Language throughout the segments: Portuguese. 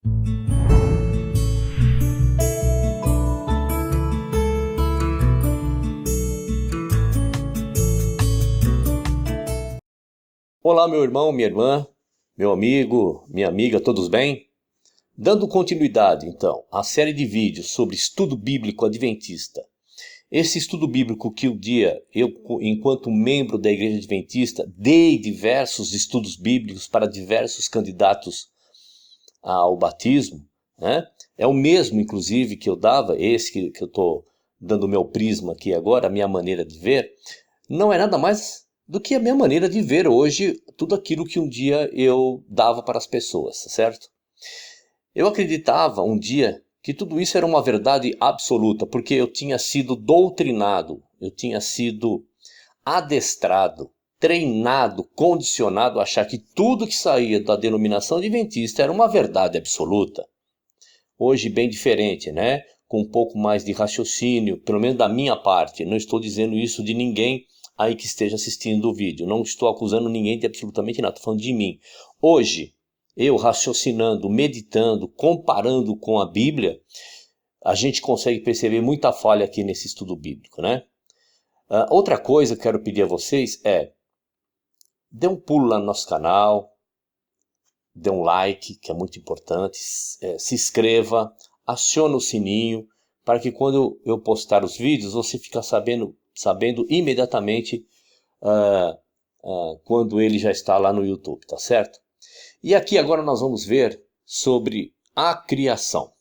Olá, meu irmão, minha irmã, meu amigo, minha amiga, todos bem? Dando continuidade, então, à série de vídeos sobre estudo bíblico adventista. Esse estudo bíblico que um dia eu, enquanto membro da Igreja Adventista, dei diversos estudos bíblicos para diversos candidatos ao batismo, né? É o mesmo, inclusive, que eu dava, esse que eu estou dando o meu prisma aqui agora, a minha maneira de ver, não é nada mais do que a minha maneira de ver hoje tudo aquilo que um dia eu dava para as pessoas, certo? Eu acreditava um dia que tudo isso era uma verdade absoluta, porque eu tinha sido doutrinado, eu tinha sido adestrado, treinado, condicionado a achar que tudo que saía da denominação adventista era uma verdade absoluta. Hoje bem diferente, né? Com um pouco mais de raciocínio, pelo menos da minha parte. Não estou dizendo isso de ninguém aí que esteja assistindo o vídeo. Não estou acusando ninguém de absolutamente nada, estou falando de mim. Hoje, eu raciocinando, meditando, comparando com a Bíblia, a gente consegue perceber muita falha aqui nesse estudo bíblico, né? Outra coisa que eu quero pedir a vocês é, dê um pulo lá no nosso canal, dê um like, que é muito importante, se inscreva, acione o sininho, para que quando eu postar os vídeos, você fique sabendo imediatamente quando ele já está lá no YouTube, tá certo? E aqui agora nós vamos ver sobre a criação.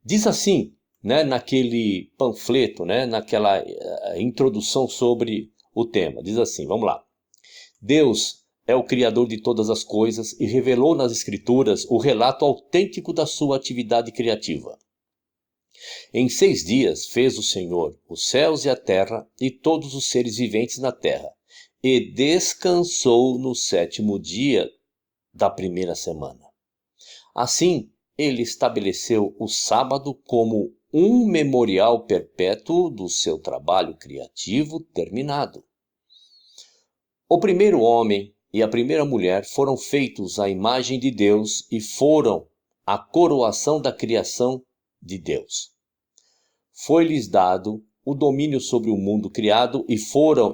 Diz assim, né, naquele panfleto, né, naquela introdução sobre o tema, diz assim, vamos lá. Deus é o Criador de todas as coisas e revelou nas Escrituras o relato autêntico da sua atividade criativa. Em 6 dias fez o Senhor os céus e a terra e todos os seres viventes na terra, e descansou no 7º dia da primeira semana. Assim, ele estabeleceu o sábado como um memorial perpétuo do seu trabalho criativo terminado. O primeiro homem e a primeira mulher foram feitos à imagem de Deus e foram a coroação da criação de Deus. Foi-lhes dado o domínio sobre o mundo criado e foram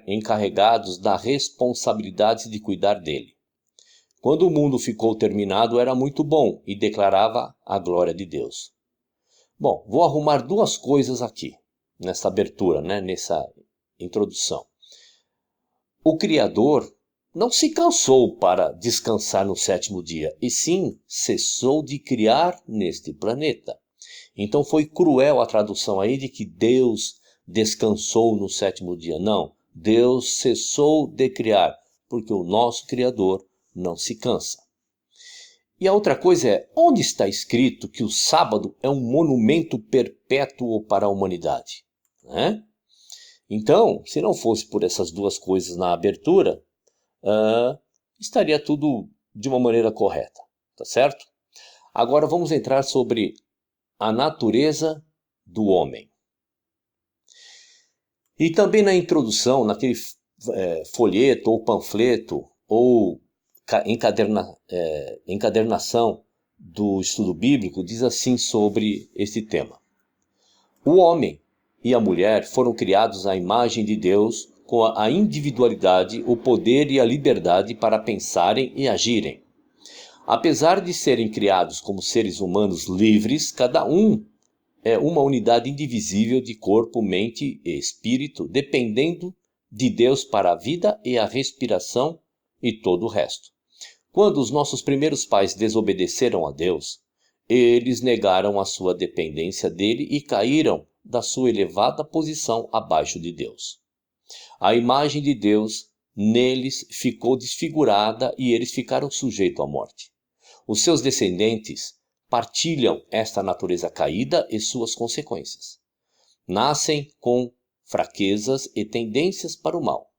encarregados da responsabilidade de cuidar dele. Quando o mundo ficou terminado, era muito bom e declarava a glória de Deus. Bom, vou arrumar 2 coisas aqui, nessa abertura, né, nessa introdução. O Criador não se cansou para descansar no 7º dia, e sim cessou de criar neste planeta. Então foi cruel a tradução aí de que Deus descansou no 7º dia. Não, Deus cessou de criar, porque o nosso Criador não se cansa. E a outra coisa é, onde está escrito que o sábado é um monumento perpétuo para a humanidade? Né? Então, se não fosse por essas 2 coisas na abertura, estaria tudo de uma maneira correta, tá certo? Agora vamos entrar sobre a natureza do homem. E também na introdução, naquele folheto ou panfleto ou encadernação do estudo bíblico, diz assim sobre este tema. O homem e a mulher foram criados à imagem de Deus, com a individualidade, o poder e a liberdade para pensarem e agirem. Apesar de serem criados como seres humanos livres, cada um é uma unidade indivisível de corpo, mente e espírito, dependendo de Deus para a vida e a respiração e todo o resto. Quando os nossos primeiros pais desobedeceram a Deus, eles negaram a sua dependência dele e caíram da sua elevada posição abaixo de Deus. A imagem de Deus neles ficou desfigurada e eles ficaram sujeitos à morte. Os seus descendentes partilham esta natureza caída e suas consequências. Nascem com fraquezas e tendências para o mal.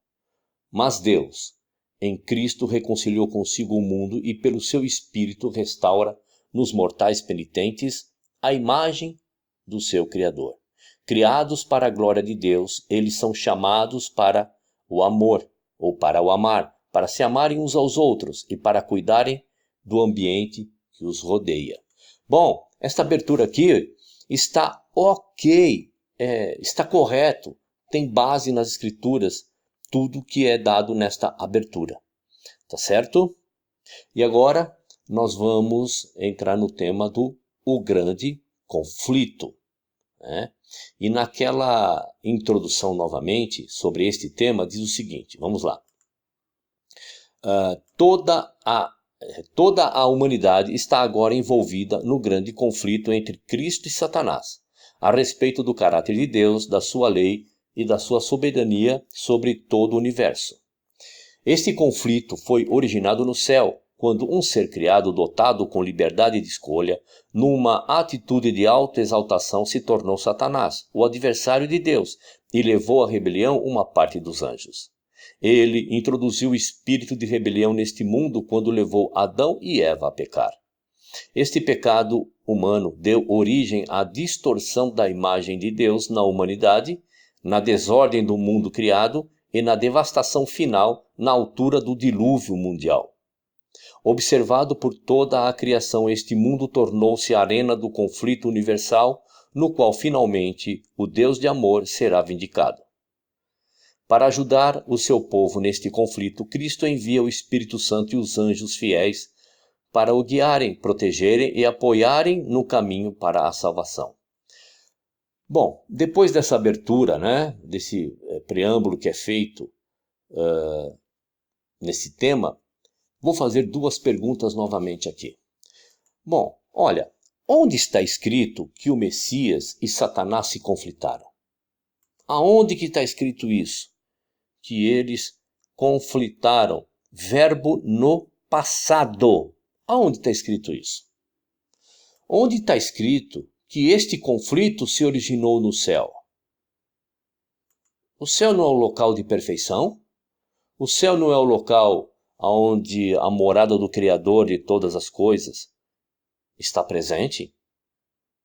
Mas Deus, em Cristo, reconciliou consigo o mundo e pelo seu Espírito restaura nos mortais penitentes a imagem do seu Criador. Criados para a glória de Deus, eles são chamados para o amor, ou para o amar, para se amarem uns aos outros e para cuidarem do ambiente que os rodeia. Bom, esta abertura aqui está ok, está correto, tem base nas escrituras, tudo que é dado nesta abertura, tá certo? E agora nós vamos entrar no tema do o grande conflito, né? E naquela introdução novamente sobre este tema diz o seguinte, vamos lá. Toda a humanidade está agora envolvida no grande conflito entre Cristo e Satanás, a respeito do caráter de Deus, da sua lei e da sua soberania sobre todo o universo. Este conflito foi originado no céu, quando um ser criado dotado com liberdade de escolha, numa atitude de autoexaltação, se tornou Satanás, o adversário de Deus, e levou à rebelião uma parte dos anjos. Ele introduziu o espírito de rebelião neste mundo quando levou Adão e Eva a pecar. Este pecado humano deu origem à distorção da imagem de Deus na humanidade, na desordem do mundo criado e na devastação final na altura do dilúvio mundial. Observado por toda a criação, este mundo tornou-se a arena do conflito universal, no qual finalmente o Deus de amor será vindicado. Para ajudar o seu povo neste conflito, Cristo envia o Espírito Santo e os anjos fiéis para o guiarem, protegerem e apoiarem no caminho para a salvação. Bom, depois dessa abertura, né, desse preâmbulo que é feito nesse tema, vou fazer duas perguntas novamente aqui. Bom, olha, onde está escrito que o Messias e Satanás se conflitaram? Aonde que está escrito isso? Que eles conflitaram. Verbo no passado. Aonde está escrito isso? Onde está escrito que este conflito se originou no céu? O céu não é o local de perfeição? O céu não é o local onde a morada do Criador de todas as coisas está presente,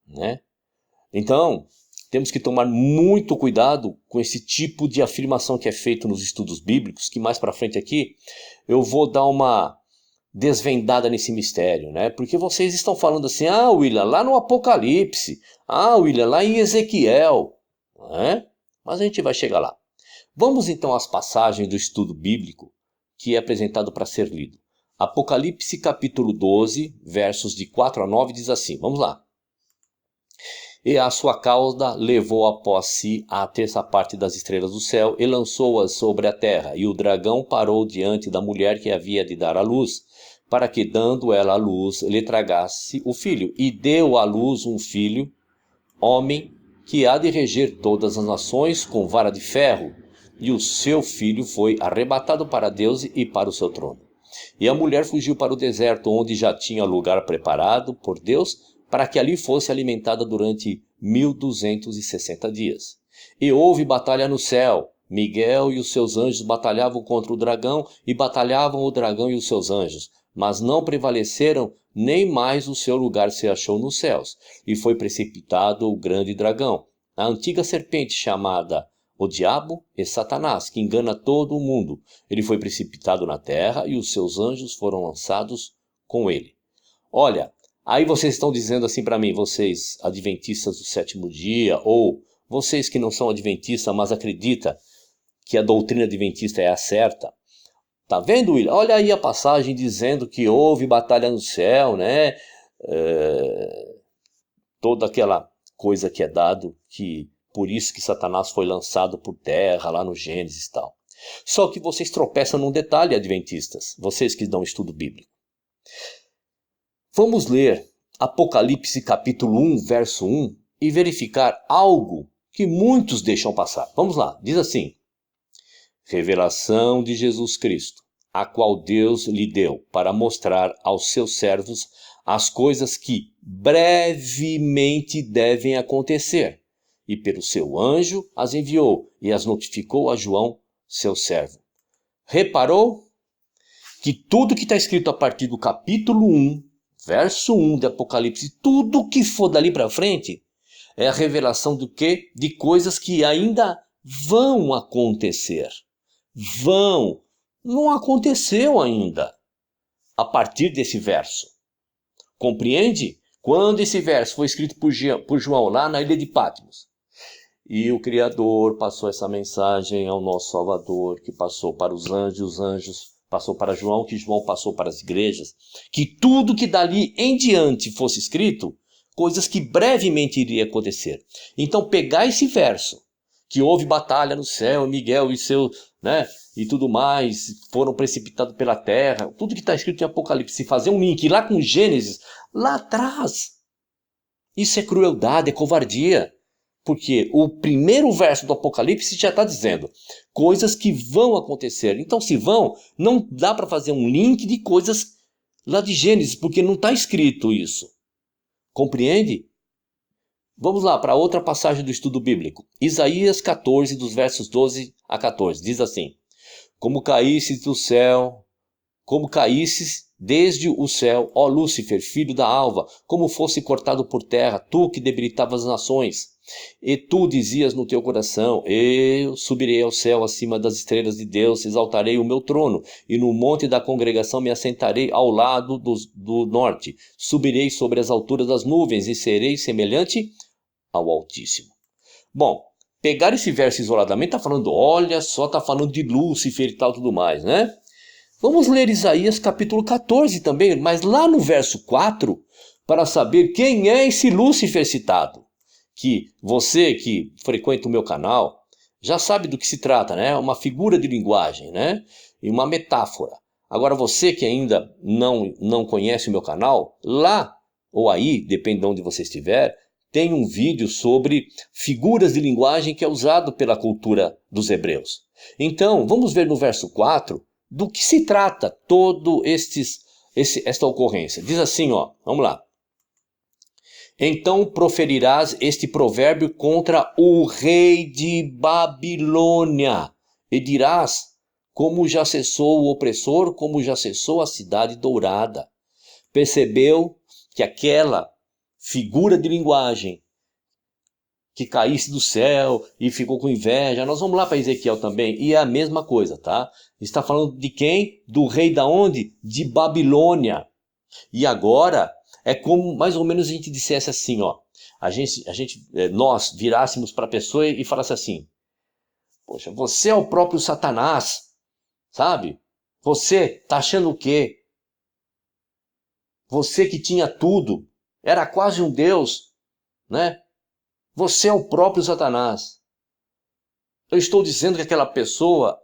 né? Então, temos que tomar muito cuidado com esse tipo de afirmação que é feito nos estudos bíblicos, que mais para frente aqui eu vou dar uma desvendada nesse mistério, né? Porque vocês estão falando assim, William, lá no Apocalipse, William, lá em Ezequiel, né? Mas a gente vai chegar lá. Vamos então às passagens do estudo bíblico que é apresentado para ser lido. Apocalipse capítulo 12, versos de 4 a 9 diz assim, vamos lá. E a sua cauda levou após si a terça parte das estrelas do céu e lançou-as sobre a terra, e o dragão parou diante da mulher que havia de dar à luz, para que, dando ela à luz, lhe tragasse o filho, e deu à luz um filho, homem, que há de reger todas as nações com vara de ferro, e o seu filho foi arrebatado para Deus e para o seu trono. E a mulher fugiu para o deserto, onde já tinha lugar preparado por Deus, para que ali fosse alimentada durante 1260 dias. E houve batalha no céu. Miguel e os seus anjos batalhavam contra o dragão, e batalhavam o dragão e os seus anjos, mas não prevaleceram, nem mais o seu lugar se achou nos céus. E foi precipitado o grande dragão, a antiga serpente chamada o diabo e Satanás, que engana todo o mundo. Ele foi precipitado na terra e os seus anjos foram lançados com ele. Olha, aí vocês estão dizendo assim para mim, vocês adventistas do sétimo dia, ou vocês que não são adventistas, mas acreditam que a doutrina adventista é a certa. Tá vendo, William? Olha aí a passagem dizendo que houve batalha no céu, né? Toda aquela coisa que é dado, que por isso que Satanás foi lançado por terra, lá no Gênesis e tal. Só que vocês tropeçam num detalhe, adventistas, vocês que dão estudo bíblico. Vamos ler Apocalipse capítulo 1, verso 1 e verificar algo que muitos deixam passar. Vamos lá, diz assim. Revelação de Jesus Cristo, a qual Deus lhe deu para mostrar aos seus servos as coisas que brevemente devem acontecer. E pelo seu anjo as enviou e as notificou a João, seu servo. Reparou que tudo que está escrito a partir do capítulo 1, verso 1 de Apocalipse, tudo que for dali para frente, é a revelação do quê? De coisas que ainda vão acontecer. Não aconteceu ainda, a partir desse verso. Compreende? Quando esse verso foi escrito por João lá na ilha de Patmos, e o Criador passou essa mensagem ao nosso Salvador, que passou para os anjos passou para João, que João passou para as igrejas, que tudo que dali em diante fosse escrito, coisas que brevemente iria acontecer. Então pegar esse verso, que houve batalha no céu, Miguel e seu, né, e tudo mais, foram precipitados pela terra, tudo que está escrito em Apocalipse, fazer um link lá com Gênesis, lá atrás, isso é crueldade, é covardia. Porque o primeiro verso do Apocalipse já está dizendo coisas que vão acontecer. Então, se vão, não dá para fazer um link de coisas lá de Gênesis, porque não está escrito isso. Compreende? Vamos lá para outra passagem do estudo bíblico. Isaías 14, dos versos 12 a 14. Diz assim: Como caísses do céu, como caísses desde o céu, ó Lúcifer, filho da alva, como fosse cortado por terra, tu que debilitavas as nações. E tu dizias no teu coração: eu subirei ao céu acima das estrelas de Deus, exaltarei o meu trono, e no monte da congregação me assentarei ao lado do norte. Subirei sobre as alturas das nuvens e serei semelhante ao Altíssimo. Bom, pegar esse verso isoladamente está falando, olha só, está falando de Lúcifer e tal, tudo mais, né? Vamos ler Isaías capítulo 14 também, mas lá no verso 4, para saber quem é esse Lúcifer citado. Que você que frequenta o meu canal já sabe do que se trata, né? Uma figura de linguagem, né? E uma metáfora. Agora você que ainda não conhece o meu canal, lá ou aí, depende de onde você estiver, tem um vídeo sobre figuras de linguagem que é usado pela cultura dos hebreus. Então, vamos ver no verso 4 do que se trata todo esta ocorrência. Diz assim, ó, vamos lá. Então proferirás este provérbio contra o rei de Babilônia, e dirás, como já cessou o opressor, como já cessou a cidade dourada. Percebeu que aquela figura de linguagem que caísse do céu e ficou com inveja, nós vamos lá para Ezequiel também, e é a mesma coisa, tá? Está falando de quem? Do rei da onde? De Babilônia. E agora é como mais ou menos a gente dissesse assim, ó, nós virássemos para a pessoa e falasse assim: poxa, você é o próprio Satanás, sabe? Você tá achando o quê? Você que tinha tudo, era quase um Deus, né? Você é o próprio Satanás. Eu estou dizendo que aquela pessoa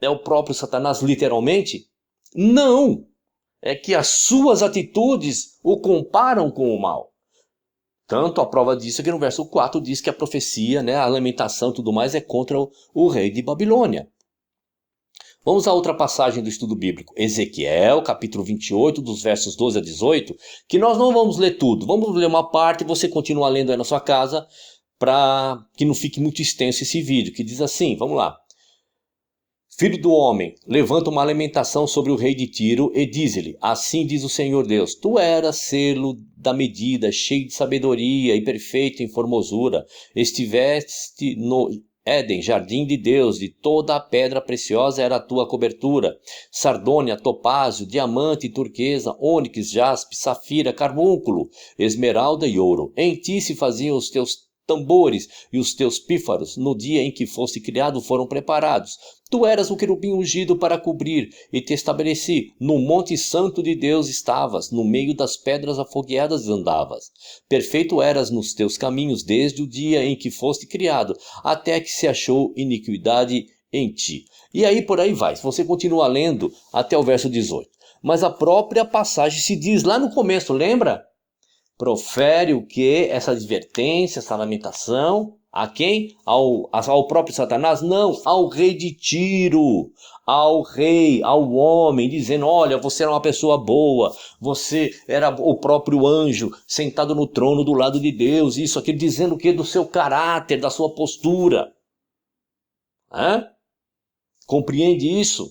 é o próprio Satanás literalmente? Não! É que as suas atitudes o comparam com o mal. Tanto a prova disso é que no verso 4 diz que a profecia, né, a lamentação e tudo mais é contra o rei de Babilônia. Vamos a outra passagem do estudo bíblico. Ezequiel, capítulo 28, dos versos 12 a 18, que nós não vamos ler tudo. Vamos ler uma parte e você continua lendo aí na sua casa, para que não fique muito extenso esse vídeo, que diz assim, vamos lá. Filho do homem, levanta uma lamentação sobre o rei de Tiro e diz-lhe, assim diz o Senhor Deus, tu eras selo da medida, cheio de sabedoria e perfeito em formosura, estiveste no Éden, jardim de Deus, de toda a pedra preciosa era a tua cobertura, sardônia, topázio, diamante, turquesa, ônix, jaspe, safira, carbúnculo, esmeralda e ouro. Em ti se faziam os teus tambores e os teus pífaros, no dia em que foste criado, foram preparados. Tu eras o querubim ungido para cobrir, e te estabeleci. No monte santo de Deus estavas, no meio das pedras afogueadas andavas. Perfeito eras nos teus caminhos, desde o dia em que foste criado, até que se achou iniquidade em ti. E aí por aí vai, você continua lendo até o verso 18. Mas a própria passagem se diz lá no começo, lembra? Profere o que? Essa advertência, essa lamentação, a quem? Ao próprio Satanás? Não, ao rei de Tiro, ao rei, ao homem, dizendo, olha, você era uma pessoa boa, você era o próprio anjo, sentado no trono do lado de Deus, isso, aquilo, dizendo o que? Do seu caráter, da sua postura. Hã? Compreende isso?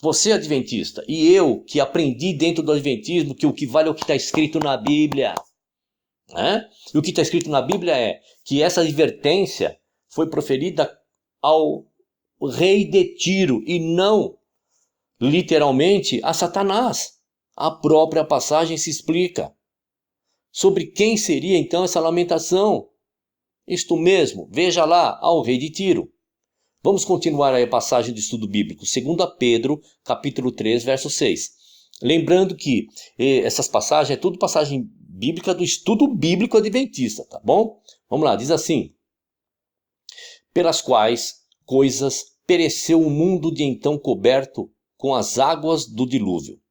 Você é adventista, e eu que aprendi dentro do adventismo que o que vale é o que está escrito na Bíblia. E o que está escrito na Bíblia é que essa advertência foi proferida ao rei de Tiro e não literalmente a Satanás. A própria passagem se explica. Sobre quem seria então essa lamentação? Isto mesmo, veja lá, ao rei de Tiro. Vamos continuar aí a passagem de estudo bíblico, 2 Pedro, capítulo 3, verso 6. Lembrando que essas passagens é tudo passagem bíblica do estudo bíblico adventista, tá bom? Vamos lá, diz assim: pelas quais coisas pereceu o mundo de então coberto com as águas do dilúvio.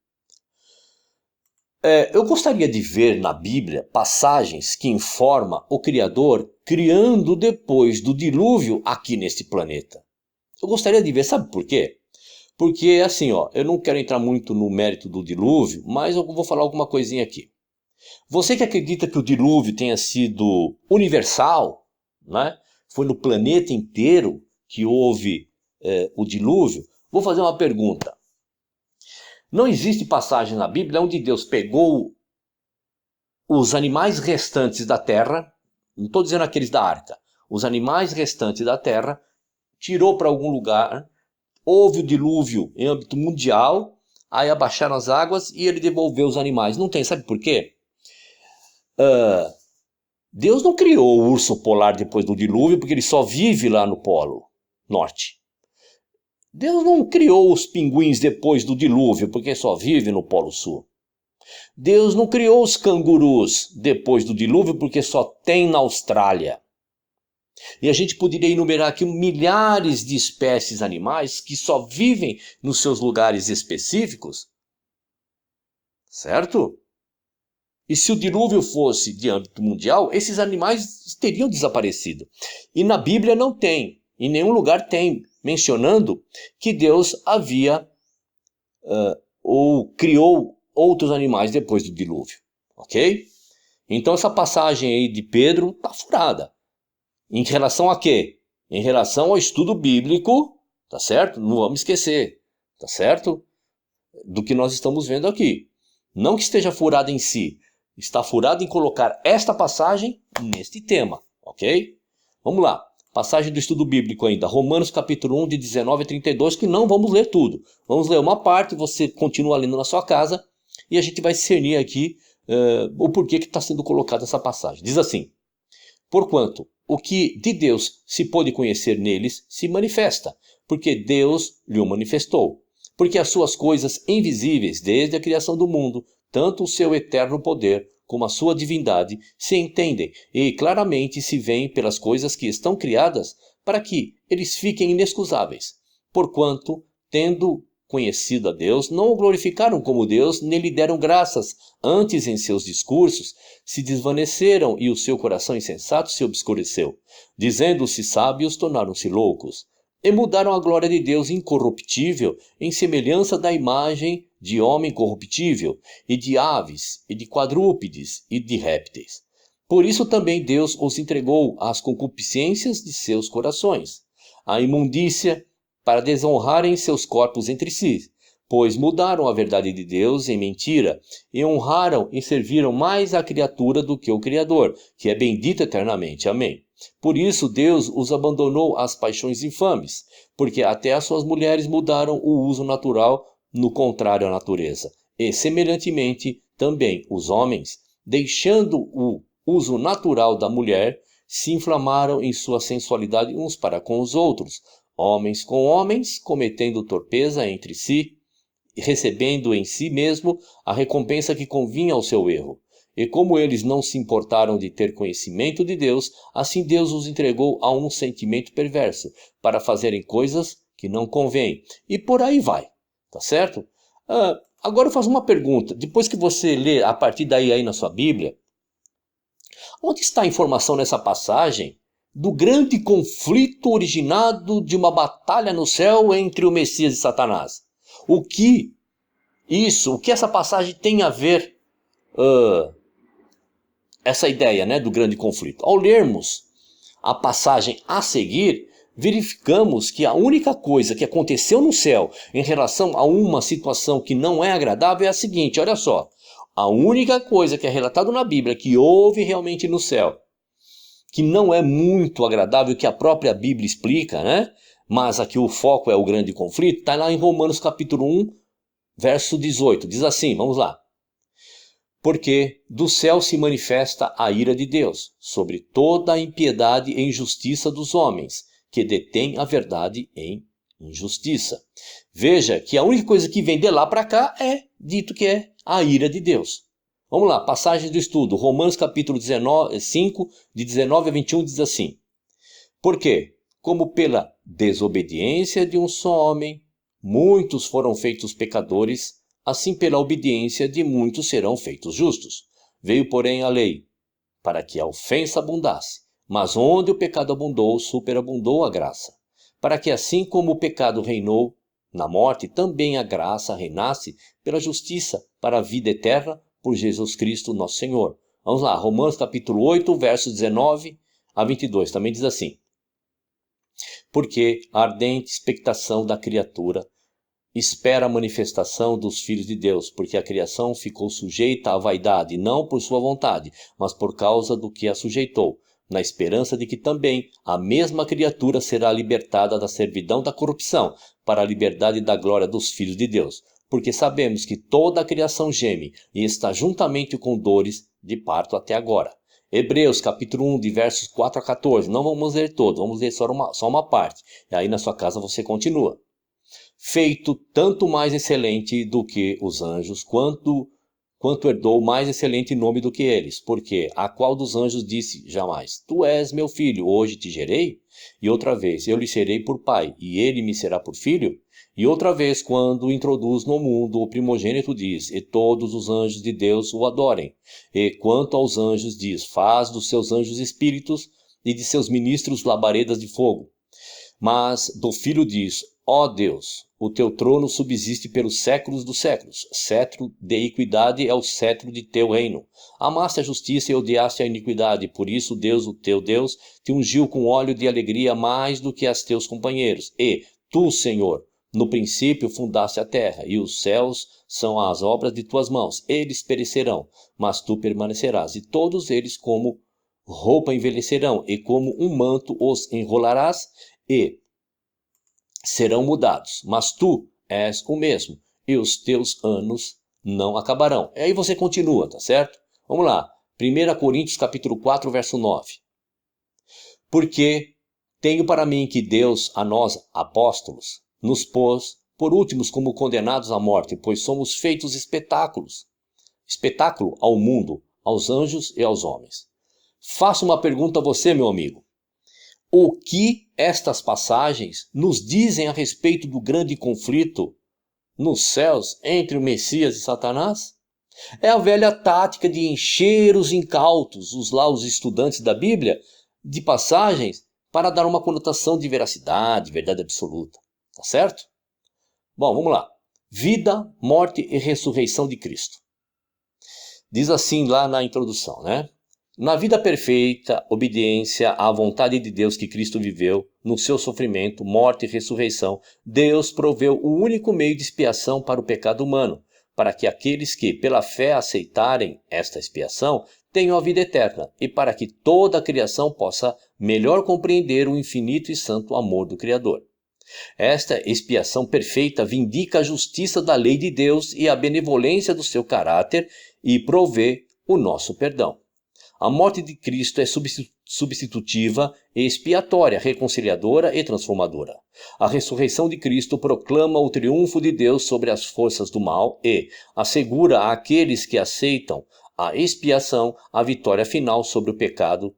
Eu gostaria de ver na Bíblia passagens que informam o Criador criando depois do dilúvio aqui neste planeta. Eu gostaria de ver, sabe por quê? Porque assim, eu não quero entrar muito no mérito do dilúvio, mas eu vou falar alguma coisinha aqui. Você que acredita que o dilúvio tenha sido universal, né? Foi no planeta inteiro que houve o dilúvio, vou fazer uma pergunta. Não existe passagem na Bíblia onde Deus pegou os animais restantes da terra, não estou dizendo aqueles da arca, os animais restantes da terra, tirou para algum lugar, houve o dilúvio em âmbito mundial, aí abaixaram as águas e ele devolveu os animais. Não tem, sabe por quê? Deus não criou o urso polar depois do dilúvio porque ele só vive lá no Polo Norte. Deus não criou os pinguins depois do dilúvio porque só vive no Polo Sul. Deus não criou os cangurus depois do dilúvio porque só tem na Austrália. E a gente poderia enumerar aqui milhares de espécies animais que só vivem nos seus lugares específicos, certo? E se o dilúvio fosse de âmbito mundial, esses animais teriam desaparecido. E na Bíblia não tem, em nenhum lugar tem, mencionando que Deus havia ou criou outros animais depois do dilúvio, ok? Então essa passagem aí de Pedro está furada. Em relação a quê? Em relação ao estudo bíblico, tá certo? Não vamos esquecer, tá certo? Do que nós estamos vendo aqui. Não que esteja furada em si, está furado em colocar esta passagem neste tema, ok? Vamos lá. Passagem do estudo bíblico ainda, Romanos capítulo 1, de 19 a 32, que não vamos ler tudo. Vamos ler uma parte, você continua lendo na sua casa, e a gente vai discernir aqui o porquê que está sendo colocada essa passagem. Diz assim: porquanto o que de Deus se pôde conhecer neles se manifesta, porque Deus lhe o manifestou. Porque as suas coisas invisíveis desde a criação do mundo, tanto o seu eterno poder como a sua divindade, se entendem e claramente se veem pelas coisas que estão criadas, para que eles fiquem inexcusáveis. Porquanto, tendo conhecido a Deus, não o glorificaram como Deus, nem lhe deram graças. Antes, em seus discursos, se desvaneceram e o seu coração insensato se obscureceu. Dizendo-se sábios, tornaram-se loucos. E mudaram a glória de Deus incorruptível em semelhança da imagem de homem corruptível, e de aves, e de quadrúpedes, e de répteis. Por isso também Deus os entregou às concupiscências de seus corações, à imundícia, para desonrarem seus corpos entre si, pois mudaram a verdade de Deus em mentira, e honraram e serviram mais a criatura do que o Criador, que é bendito eternamente. Amém. Por isso Deus os abandonou às paixões infames, porque até as suas mulheres mudaram o uso natural no contrário à natureza. E, semelhantemente, também os homens, deixando o uso natural da mulher, se inflamaram em sua sensualidade uns para com os outros, homens com homens, cometendo torpeza entre si, recebendo em si mesmo a recompensa que convinha ao seu erro. E como eles não se importaram de ter conhecimento de Deus, assim Deus os entregou a um sentimento perverso, para fazerem coisas que não convêm. E por aí vai, tá certo? Agora eu faço uma pergunta. Depois que você lê a partir daí aí na sua Bíblia, onde está a informação nessa passagem do grande conflito originado de uma batalha no céu entre o Messias e Satanás? O que essa passagem tem a ver essa ideia, né, do grande conflito? Ao lermos a passagem a seguir, verificamos que a única coisa que aconteceu no céu em relação a uma situação que não é agradável é a seguinte, olha só. A única coisa que é relatado na Bíblia que houve realmente no céu, que não é muito agradável, que a própria Bíblia explica, né? Mas aqui o foco é o grande conflito, está lá em Romanos capítulo 1, verso 18. Diz assim, vamos lá. Porque do céu se manifesta a ira de Deus sobre toda a impiedade e injustiça dos homens, que detêm a verdade em injustiça. Veja que a única coisa que vem de lá para cá é dito que é a ira de Deus. Vamos lá, passagem do estudo. Romanos capítulo 5, de 19 a 21 diz assim: Porque, como pela desobediência de um só homem, muitos foram feitos pecadores, assim pela obediência de muitos serão feitos justos. Veio, porém, a lei, para que a ofensa abundasse. Mas onde o pecado abundou, superabundou a graça. Para que assim como o pecado reinou na morte, também a graça reinasse pela justiça para a vida eterna por Jesus Cristo nosso Senhor. Vamos lá, Romanos capítulo 8, versos 19 a 22, também diz assim: Porque a ardente expectação da criatura espera a manifestação dos filhos de Deus, porque a criação ficou sujeita à vaidade, não por sua vontade, mas por causa do que a sujeitou, na esperança de que também a mesma criatura será libertada da servidão da corrupção, para a liberdade da glória dos filhos de Deus. Porque sabemos que toda a criação geme e está juntamente com dores de parto até agora. Hebreus capítulo 1, de versos 4 a 14. Não vamos ler todo, vamos ler só uma parte. E aí na sua casa você continua. Feito tanto mais excelente do que os anjos, quanto herdou mais excelente nome do que eles. Porque a qual dos anjos disse jamais: Tu és meu filho, hoje te gerei? E outra vez: Eu lhe serei por pai, e ele me será por filho? E outra vez, quando introduz no mundo o primogênito, diz: E todos os anjos de Deus o adorem. E quanto aos anjos diz: Faz dos seus anjos espíritos, e de seus ministros labaredas de fogo. Mas do filho diz: Ó Deus, o teu trono subsiste pelos séculos dos séculos. Cetro de equidade é o cetro de teu reino. Amaste a justiça e odiaste a iniquidade. Por isso Deus, o teu Deus, te ungiu com óleo de alegria mais do que as teus companheiros. E tu, Senhor, no princípio fundaste a terra, e os céus são as obras de tuas mãos. Eles perecerão, mas tu permanecerás. E todos eles como roupa envelhecerão, e como um manto os enrolarás, e serão mudados, mas tu és o mesmo, e os teus anos não acabarão. E aí você continua, tá certo? Vamos lá, 1 Coríntios capítulo 4, verso 9. Porque tenho para mim que Deus, a nós, apóstolos, nos pôs por últimos como condenados à morte, pois somos feitos espetáculo ao mundo, aos anjos e aos homens. Faço uma pergunta a você, meu amigo. O que estas passagens nos dizem a respeito do grande conflito nos céus entre o Messias e Satanás? É a velha tática de encher os incautos, os estudantes da Bíblia, de passagens para dar uma conotação de veracidade, verdade absoluta. Tá certo? Bom, vamos lá. Vida, morte e ressurreição de Cristo. Diz assim lá na introdução, né? Na vida perfeita, obediência à vontade de Deus que Cristo viveu, no seu sofrimento, morte e ressurreição, Deus proveu o único meio de expiação para o pecado humano, para que aqueles que, pela fé, aceitarem esta expiação, tenham a vida eterna, e para que toda a criação possa melhor compreender o infinito e santo amor do Criador. Esta expiação perfeita vindica a justiça da lei de Deus e a benevolência do seu caráter e provê o nosso perdão. A morte de Cristo é substitutiva e expiatória, reconciliadora e transformadora. A ressurreição de Cristo proclama o triunfo de Deus sobre as forças do mal e assegura àqueles que aceitam a expiação a vitória final sobre o pecado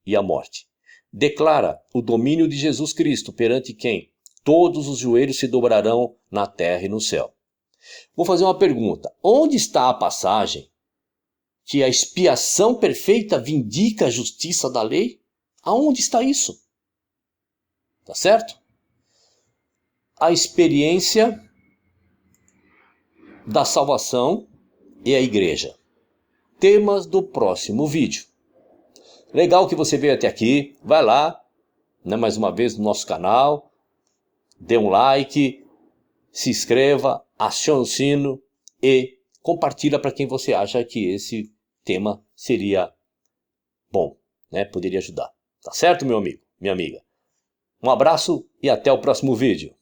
e a morte. Declara o domínio de Jesus Cristo, perante quem todos os joelhos se dobrarão na terra e no céu. Vou fazer uma pergunta. Onde está a passagem que a expiação perfeita vindica a justiça da lei? Aonde está isso? Tá certo? A experiência da salvação e a igreja. Temas do próximo vídeo. Legal que você veio até aqui. Vai lá, né, mais uma vez no nosso canal. Dê um like, se inscreva, acione o sino e compartilha para quem você acha que esse tema seria bom, né? Poderia ajudar. Tá certo, meu amigo, minha amiga? Um abraço e até o próximo vídeo.